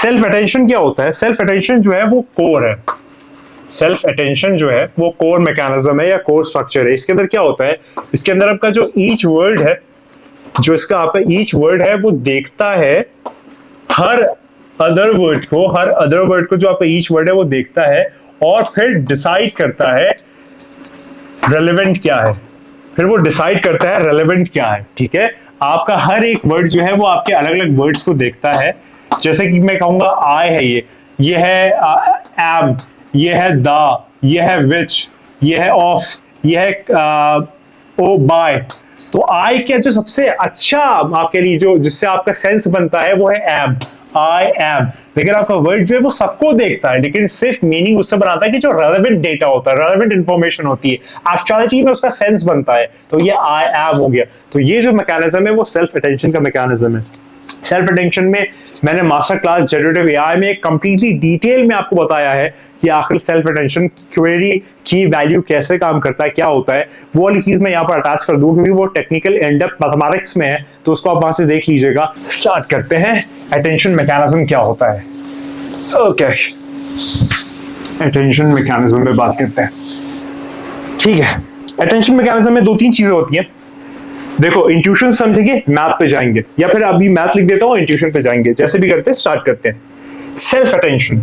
Self attention क्या होता है? सेल्फ अटेंशन जो है वो कोर है। सेल्फ अटेंशन जो है वो कोर मैकेनिज्म है या कोर स्ट्रक्चर है। इसके अंदर क्या होता है? इसके अंदर आपका जो ईच वर्ड है, जो इसका आपका ईच वर्ड है वो देखता है हर अदर वर्ड को, हर अदर वर्ड को जो आपका ईच वर्ड है वो देखता है और फिर डिसाइड करता है रेलेवेंट क्या है। फिर वो डिसाइड करता है रेलेवेंट क्या है। ठीक है, आपका हर एक वर्ड जो है वो आपके अलग अलग वर्ड्स को देखता है। जैसे कि मैं कहूंगा आई है, ये है एम, ये है द, ये है विच, ये है ऑफ, ये है ओ बाय। तो आई का जो सबसे अच्छा आपके लिए जो जिससे आपका सेंस बनता है वो है एम, आई एम। लेकिन आपका वर्ड जो है वो सबको देखता है, लेकिन सिर्फ मीनिंग उससे बनाता है कि जो रेलेवेंट डेटा होता है, रेलेवेंट इंफॉर्मेशन होती है, एक्चुअलिटी में उसका सेंस बनता है। तो ये आई एम हो गया। तो ये जो मैकेनिज्म है वो सेल्फ अटेंशन का मैकेनिज्म है। सेल्फ अटेंशन में मैंने मास्टर क्लास जनरेटिव एआई में कंप्लीटली डिटेल में आपको बताया है कि आखिर सेल्फ अटेंशन क्वेरी की वैल्यू कैसे काम करता है, क्या होता है। वो वाली चीज मैं यहाँ पर अटैच कर दूं क्योंकि वो टेक्निकल एंड ऑफ मैथमेटिक्स में है, तो उसको आप वहां से देख लीजिएगा। स्टार्ट करते हैं, अटेंशन मैकेनिज्म क्या होता है। ओके, अटेंशन मैकेनिज्म में बात करते हैं। ठीक है, अटेंशन मैकेनिज्म में दो तीन चीजें होती हैं। देखो, इंट्यूशन समझेंगे, मैथ पे जाएंगे, या फिर अभी मैथ लिख देता हूं, इंट्यूशन पे जाएंगे, जैसे भी करते हैं। स्टार्ट करते हैं। सेल्फ अटेंशन,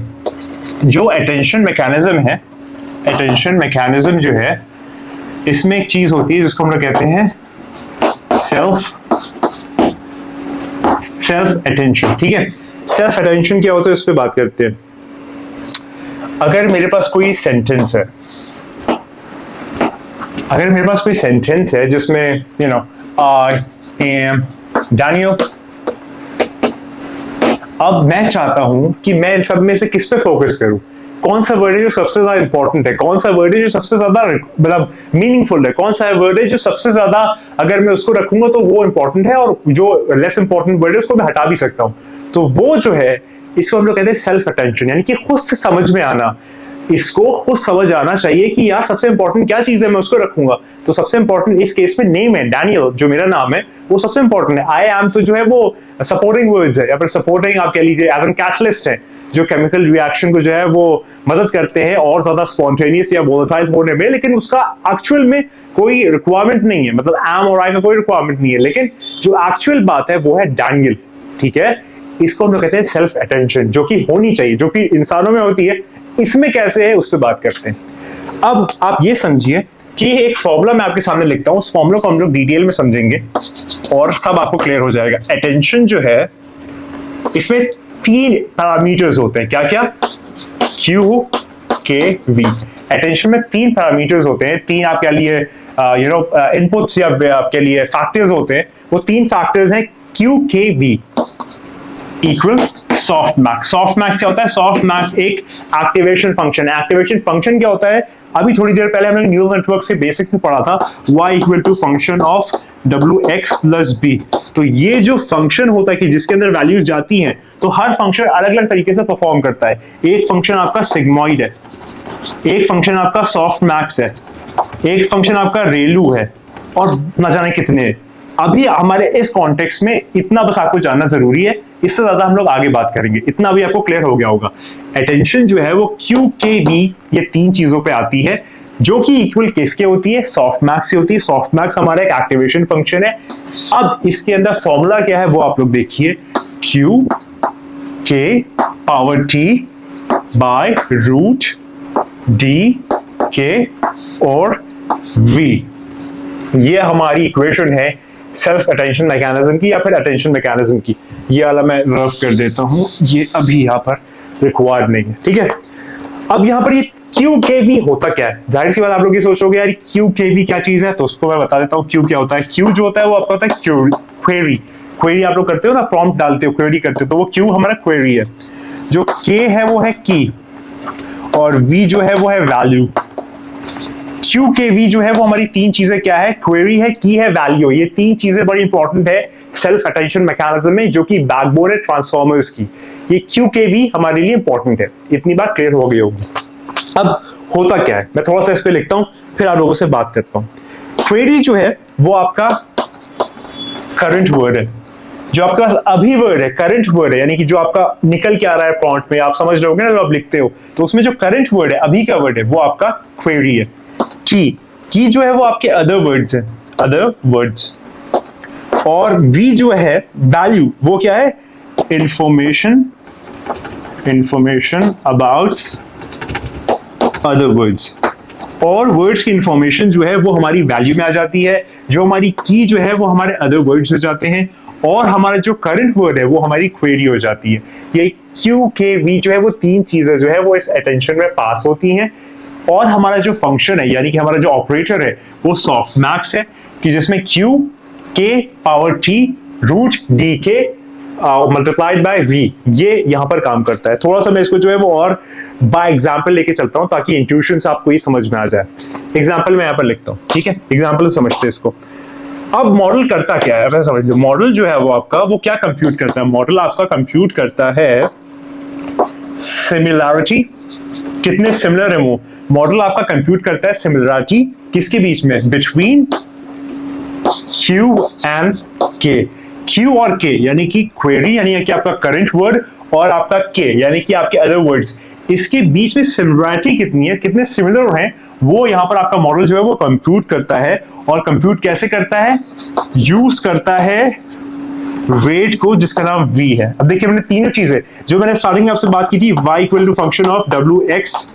जो अटेंशन मैकेनिज्म है, अटेंशन मैकेनिज्म जो है, इसमें एक चीज होती है जिसको हम लोग कहते हैं सेल्फ अटेंशन। ठीक है, सेल्फ अटेंशन क्या होता है उस पर बात करते हैं। अगर मेरे पास कोई सेंटेंस है, अगर मेरे पास कोई सेंटेंस है जिसमें you know I am Daniel, अब मैं चाहता हूं कि मैं इन सब में से किस पे फोकस करूं, कौन सा वर्ड है जो सबसे ज्यादा इंपॉर्टेंट है, कौन सा वर्ड है जो सबसे ज्यादा मतलब मीनिंगफुल है, कौन सा वर्ड है जो सबसे ज्यादा अगर मैं उसको रखूंगा तो वो इंपॉर्टेंट है और जो लेस इंपॉर्टेंट वर्ड है उसको मैं हटा भी सकता हूं। तो वो जो है, इसको हम लोग कहते हैं सेल्फ अटेंशन, यानी कि खुद से समझ में आना। इसको खुद समझ आना चाहिए कि यार सबसे इंपॉर्टेंट क्या चीज है, मैं उसको रखूंगा। तो सबसे इंपॉर्टेंट इस केस में नेम है, डैनियल जो मेरा नाम है वो सबसे इंपॉर्टेंट है। आई एम तो जो है वो सपोर्टिंग वर्ड्स है, या फिर सपोर्टिंग आप कह लीजिए एज एन कैटलिस्ट है, जो केमिकल रिएक्शन को जो है वो मदद करते हैं और ज्यादा स्पॉन्टेनियस या वोलेटाइल होने में, लेकिन उसका एक्चुअल में कोई रिक्वायरमेंट नहीं है। मतलब एम और आई का कोई रिक्वायरमेंट नहीं है, लेकिन जो एक्चुअल बात है वो है डैनियल। ठीक है, इसको हम लोग कहते हैं सेल्फ अटेंशन, जो कि होनी चाहिए, जो कि इंसानों में होती है। इसमें कैसे है उस पर बात करते हैं। अब आप ये समझिए कि एक फॉर्मूला मैं आपके सामने लिखता हूं, उस फॉर्मूला को हम लोग डिटेल में समझेंगे और सब आपको क्लियर हो जाएगा। अटेंशन जो है, इसमें तीन पैरामीटर्स होते हैं। क्या क्या? Q, K, V। अटेंशन में तीन पैरामीटर्स होते हैं, तीन आपके लिए इनपुट्स या आपके लिए फैक्टर्स होते हैं। वो तीन फैक्टर्स हैं Q, K, V equal soft max. Soft max क्या होता है? सॉफ्ट मैक्स एक एक्टिवेशन फंक्शन है। एक्टिवेशन फंक्शन क्या होता है? अभी थोड़ी देर पहले हमने न्यूरल नेटवर्क से बेसिक्स में पढ़ा था, y equal to function of wx plus b। तो ये जो फंक्शन होता है कि जिसके अंदर वैल्यूज जाती हैं, तो हर फंक्शन अलग अलग तरीके से परफॉर्म करता है। एक फंक्शन आपका सिग्मॉइड है, एक फंक्शन आपका सॉफ्ट मैक्स है, एक फंक्शन आपका रेलू है, और न जाने कितने। अभी हमारे इस कॉन्टेक्स्ट में इतना बस आपको जानना जरूरी है, इससे ज्यादा हम लोग आगे बात करेंगे। इतना भी आपको क्लियर हो गया होगा। अटेंशन जो है वो Q, K, V ये तीन चीजों पे आती है, जो कि इक्वल किसके होती है? सॉफ्ट मैक्स से होती है। सॉफ्ट मैक्स हमारा एक एक्टिवेशन फंक्शन है। अब इसके अंदर फॉर्मूला क्या है वो आप लोग देखिए, Q, K power T by root D, K और V। ये हमारी इक्वेशन है सेल्फ अटेंशन मैकेनिज्म की या फिर अटेंशन मैकेनिज्म की। ये वाला मैं रफ कर देता हूं, ये अभी यहाँ पर रिक्वायर्ड नहीं है। ठीक है, अब यहाँ पर ये QKV होता क्या है? जाहिर सी बात आप लोग ये सोचोगे यार QKV क्या चीज है, तो उसको मैं बता देता हूँ। Q क्या होता है? Q जो होता है वो आपका होता है क्वेरी। क्वेरी आप लोग करते हो ना, प्रॉम्प्ट डालते हो, क्वेरी करते हो, तो वो Q हमारा क्वेरी है। जो K है वो है की, और V जो है वो है वैल्यू। QKV जो है वो हमारी तीन चीजें क्या है? क्वेरी है, की है, वैल्यू। ये तीन चीजें बड़ी इंपॉर्टेंट है सेल्फ अटेंशन मैकेनिज्म में, जो कि बैकबोन है ट्रांसफॉर्मर्स की। ये QKV हमारे लिए इंपॉर्टेंट है। इतनी बात क्लियर हो गई होगी। अब होता क्या है, मैं थोड़ा सा इस पे लिखता हूं, फिर आप लोगों से बात करता हूं। क्वेरी जो है वो आपका करंट वर्ड है। जो आपके पास अभी वर्ड है, करंट वर्ड है, यानी कि जो आपका निकल के आ रहा है प्रॉम्प्ट में, आप समझ रहे होगे ना जब आप लिखते हो, तो उसमें जो करंट वर्ड है, अभी का वर्ड है, वो आपका क्वेरी है। की जो है वो आपके अदर वर्ड्स है, अदर वर्ड्स। और वी जो है वैल्यू, वो क्या है, इंफॉर्मेशन अबाउट अदर वर्ड्स। और वर्ड्स की इंफॉर्मेशन जो है वो हमारी वैल्यू में आ जाती है, जो हमारी की जो है वो हमारे अदर वर्ड्स हो जाते हैं, और हमारा जो करंट वर्ड है वो हमारी क्वेरी हो जाती है। ये क्यू के वी जो है वो तीन चीजें जो है वो इस अटेंशन में पास होती हैं। और हमारा जो फंक्शन है, यानी कि हमारा जो ऑपरेटर है, वो सॉफ्टमैक्स है, कि जिसमें क्यू के पावर टी रूट डी के मल्टीप्लाइड बाय वी, ये यहां पर काम करता है। थोड़ा सा मैं इसको जो है वो और बाय एग्जांपल लेके चलता हूं, ताकि इंट्यूशन से आपको ये समझ में आ जाए। एग्जांपल मैं यहां पर लिखता हूं, ठीक है, एग्जांपल से समझते हैं इसको। अब मॉडल करता क्या है, अब समझ लो। मॉडल जो है वो आपका, वो क्या कंप्यूट करता है, मॉडल आपका कंप्यूट करता है सिमिलैरिटी, कितने सिमिलर है वो। मॉडल आपका कंप्यूट करता है सिमिलरिटी किसके बीच में, बिटवीन क्यू एंड के। क्यू और के यानी कि क्वेरी, यानी कि आपका करंट वर्ड, और आपका के यानी कि आपके अदर वर्ड्स, इसके बीच में सिमिलरिटी कितनी है, कितने सिमिलर हैं, वो यहां पर आपका मॉडल जो है वो कंप्यूट करता है। और कंप्यूट कैसे करता है, यूज करता है वेट को, जिसका नाम v है। अब देखिए, मैंने तीनों चीजें जो मैंने स्टार्टिंग में आपसे बात की थी, y equal to function of wx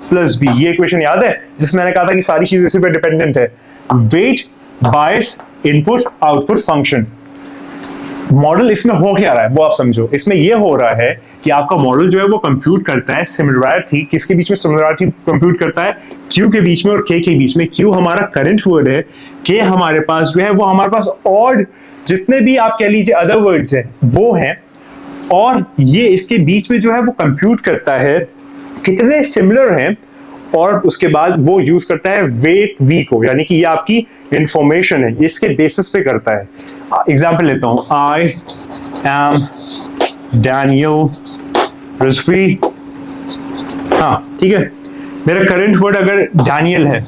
plus b, ये इक्वेशन याद है जिसमें मैंने कहा था कि सारी चीजें इसी पे डिपेंडेंट है। वेट, बायस, इनपुट, आउटपुट फंक्शन। मॉडल इसमें हो क्या रहा है वो आप समझो। इसमें ये हो रहा है कि आपका मॉडल जो है वो कंप्यूट करता है सिमिलरिटी, किसके बीच में सिमिलरिटी कंप्यूट करता है, क्यू के बीच में और के बीच में। क्यू हमारा करंट वर्ड है, के हमारे पास जो है वो हमारे पास ऑड जितने भी आप कह लीजिए अदर वर्ड्स हैं वो हैं, और ये इसके बीच में जो है वो कंप्यूट करता है कितने सिमिलर हैं, और उसके बाद वो यूज करता है वेट वी को, यानी कि ये आपकी इंफॉर्मेशन है, इसके बेसिस पे करता है। एग्जाम्पल लेता हूं, आई एम डैनियल रिजवी। हाँ ठीक है, मेरा करंट वर्ड अगर डैनियल है,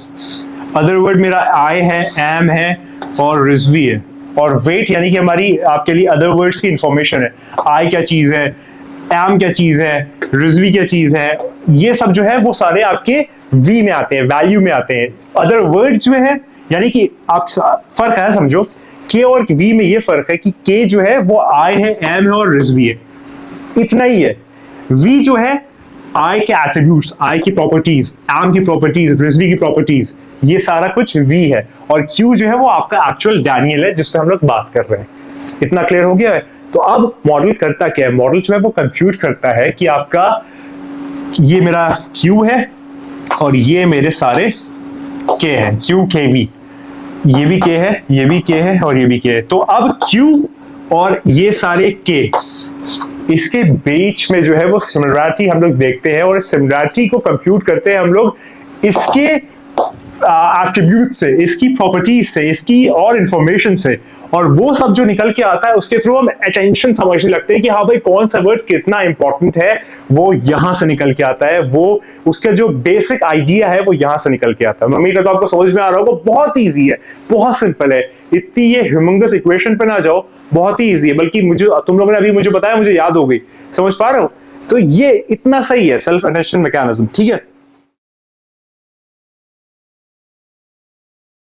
अदर वर्ड मेरा आई है, एम है और रिजवी है, और वेट यानी कि हमारी आपके लिए अदर वर्ड्स की इंफॉर्मेशन है। आई क्या चीज है, एम क्या चीज है, रिजवी क्या चीज है, ये सब जो है वो सारे आपके वी में आते हैं, वैल्यू में आते हैं। अदर वर्ड्स में है, यानी कि आप फर्क है समझो, के और वी में ये फर्क है कि के जो है वो आई है, एम है और रिजवी है, इतना ही है। वी जो है आई के एट्रीब्यूट्स, आई की प्रॉपर्टीज, एम की प्रॉपर्टीज, रिजवी की प्रॉपर्टीज, ये सारा कुछ वी है। और क्यू जो है वो आपका एक्चुअल डैनियल है, जिसपे हम लोग बात कर रहे हैं। इतना क्लियर हो गया है। तो अब मॉडल करता क्या है, मॉडल जो है वो कंप्यूट करता है कि आपका ये मेरा क्यू है और ये मेरे सारे के हैं, क्यू के वी, ये भी के है, ये भी के है और ये भी के है। तो अब क्यू और ये सारे के, इसके बीच में जो है वो सिमिलरिटी हम लोग देखते हैं, और इस सिमिलरिटी को कंप्यूट करते हैं हम लोग इसके एट्रीब्यूट से, इसकी प्रॉपर्टीज से, इसकी और इंफॉर्मेशन से, और वो सब जो निकल के आता है उसके थ्रू हम अटेंशन समझने लगते हैं कि हाँ भाई कौन सा वर्ड कितना इंपॉर्टेंट है, वो यहां से निकल के आता है, वो उसका जो बेसिक आइडिया है वो यहां से निकल के आता है। उम्मीद करता हूं आपको समझ में आ रहा होगा। बहुत ईजी है, बहुत सिंपल है, इतनी ये ह्यूमंगस इक्वेशन पे ना जाओ, बहुत ही ईजी है। बल्कि मुझे तुम लोगों ने अभी मुझे बताया, मुझे याद हो गई, समझ पा रहे हो। तो ये इतना सही है सेल्फ अटेंशन मैकेनिज्म, ठीक है।